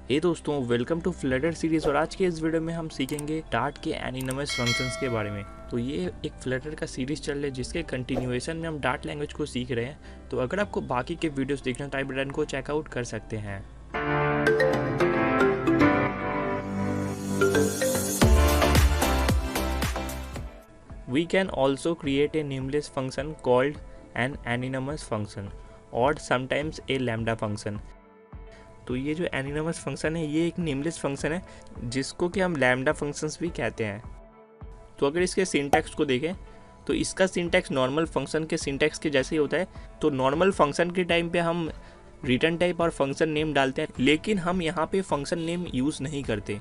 हे दोस्तों, welcome to Flutter series. और आज के इस वीडियो में हम सीखेंगे डार्ट के एनिनमस फंक्शंस के बारे में। तो ये एक फ्लटर का सीरीज चल रहा है जिसके कंटिन्यूएशन में हम डार्ट लैंग्वेज को सीख रहे हैं। तो अगर आपको बाकी के वीडियोस देखना है तो आई बटन को चेकआउट कर सकते हैं। We can also create a nameless function called an anonymous function or sometimes a lambda function। तो ये जो एनिनमस फंक्शन है ये एक नेमलेस फंक्शन है जिसको कि हम लैम्डा फंक्शंस भी कहते हैं। तो अगर इसके सिंटैक्स को देखें तो इसका सिंटैक्स नॉर्मल फंक्शन के सिंटैक्स के जैसे ही होता है। तो नॉर्मल फंक्शन के टाइम पे हम रिटर्न टाइप और फंक्शन नेम डालते हैं, लेकिन हम यहाँ पे फंक्शन नेम यूज़ नहीं करते।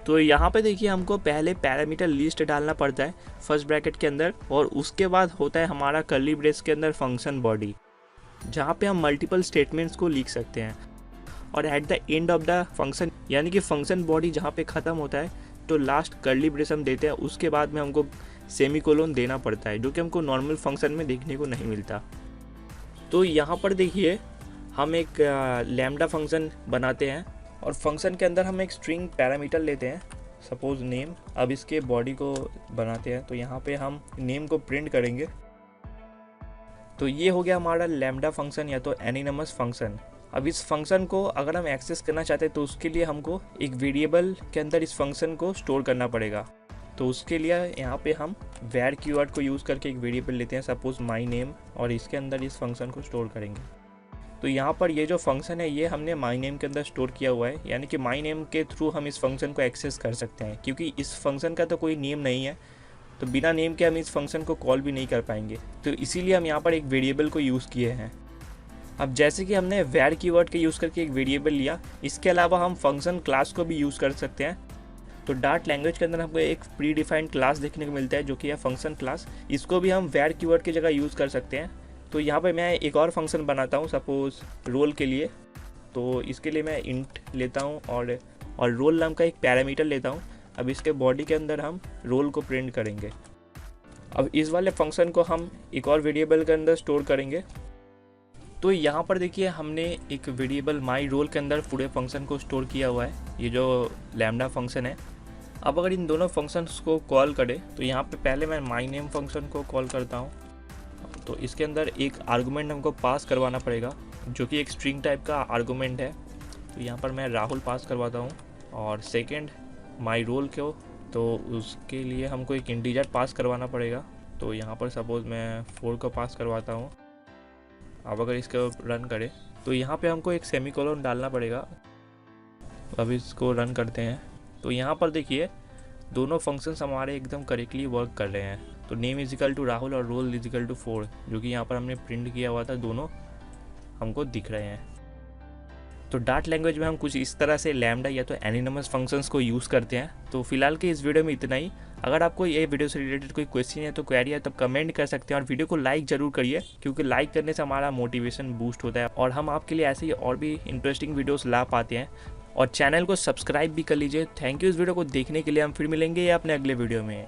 तो यहाँ पे देखिए हमको पहले पैरामीटर लिस्ट डालना पड़ता है फर्स्ट ब्रैकेट के अंदर, और उसके बाद होता है हमारा कर्ली ब्रेस के अंदर फंक्शन बॉडी, जहाँ पे हम मल्टीपल स्टेटमेंट्स को लिख सकते हैं। और at the end of the function यानी कि फंक्शन बॉडी जहाँ पे ख़त्म होता है तो लास्ट कर्ली ब्रेस हम देते हैं। उसके बाद में हमको सेमीकोलन देना पड़ता है, जो कि हमको नॉर्मल फंक्शन में देखने को नहीं मिलता। तो यहाँ पर देखिए हम एक लैम्डा फंक्शन बनाते हैं और फंक्शन के अंदर हम एक स्ट्रिंग पैरामीटर लेते हैं, सपोज नेम। अब इसके बॉडी को बनाते हैं, तो यहाँ पे हम नेम को प्रिंट करेंगे। तो ये हो गया हमारा लैम्डा फंक्शन या तो एनिनमस फंक्शन। अब इस फंक्शन को अगर हम एक्सेस करना चाहते हैं तो उसके लिए हमको एक वेरिएबल के अंदर इस फंक्शन को स्टोर करना पड़ेगा। तो उसके लिए यहाँ पे हम वैर कीवर्ड को यूज़ करके एक वेरिएबल लेते हैं, सपोज माई नेम, और इसके अंदर इस फंक्शन को स्टोर करेंगे। तो यहाँ पर ये जो फंक्शन है ये हमने माई नेम के अंदर स्टोर किया हुआ है, यानी कि माई नेम के थ्रू हम इस फंक्शन को एक्सेस कर सकते हैं। क्योंकि इस फंक्शन का तो कोई नेम नहीं है, तो बिना नेम के हम इस फंक्शन को कॉल भी नहीं कर पाएंगे। तो इसीलिए हम यहाँ पर एक वेरिएबल को यूज़ किए हैं। अब जैसे कि हमने वैर कीवर्ड के यूज़ करके एक वेरिएबल लिया, इसके अलावा हम फंक्शन क्लास को भी यूज़ कर सकते हैं। तो डार्ट लैंग्वेज के अंदर हमको एक प्री डिफाइंड क्लास देखने को मिलता है जो कि है फंक्शन क्लास। इसको भी हम वैर कीवर्ड की जगह यूज़ कर सकते हैं। तो यहाँ पे मैं एक और फंक्शन बनाता हूँ, सपोज रोल के लिए। तो इसके लिए मैं इंट लेता हूँ और रोल नाम का एक पैरामीटर लेता हूँ। अब इसके बॉडी के अंदर हम रोल को प्रिंट करेंगे। अब इस वाले फंक्शन को हम एक और वेरिएबल के अंदर स्टोर करेंगे। तो यहाँ पर देखिए हमने एक वेरिएबल माई रोल के अंदर पूरे फंक्शन को स्टोर किया हुआ है, ये जो लैम्डा फंक्शन है। अब अगर इन दोनों फंक्शंस को कॉल करें तो यहाँ पे पहले मैं माई नेम फंक्शन को कॉल करता हूँ। तो इसके अंदर एक आर्गुमेंट हमको पास करवाना पड़ेगा जो कि एक स्ट्रिंग टाइप का आर्गुमेंट है। तो यहाँ पर मैं राहुल पास करवाता हूँ। और सेकेंड माई रोल को, तो उसके लिए हमको एक इंटीजर पास करवाना पड़ेगा। तो यहाँ पर सपोज़ मैं 4 को पास करवाता हूँ। अब अगर इसको रन करें तो यहाँ पे हमको एक सेमीकोलन डालना पड़ेगा। अब इसको रन करते हैं तो यहाँ पर देखिए दोनों फंक्शंस हमारे एकदम करेक्टली वर्क कर रहे हैं। तो नेम इजिकल टू राहुल और रोल इजिकल टू 4, जो कि यहाँ पर हमने प्रिंट किया हुआ था, दोनों हमको दिख रहे हैं। तो डार्ट लैंग्वेज में हम कुछ इस तरह से लैम्डा या तो एनिनमस फंक्शंस को यूज़ करते हैं। तो फिलहाल के इस वीडियो में इतना ही। अगर आपको ये वीडियो से रिलेटेड कोई क्वेश्चन है तो क्वेरी है तो कमेंट कर सकते हैं, और वीडियो को लाइक ज़रूर करिए, क्योंकि लाइक करने से हमारा मोटिवेशन बूस्ट होता है और हम आपके लिए ऐसे ही और भी इंटरेस्टिंग वीडियोस ला पाते हैं। और चैनल को सब्सक्राइब भी कर लीजिए। थैंक यू इस वीडियो को देखने के लिए। हम फिर मिलेंगे अपने अगले वीडियो में।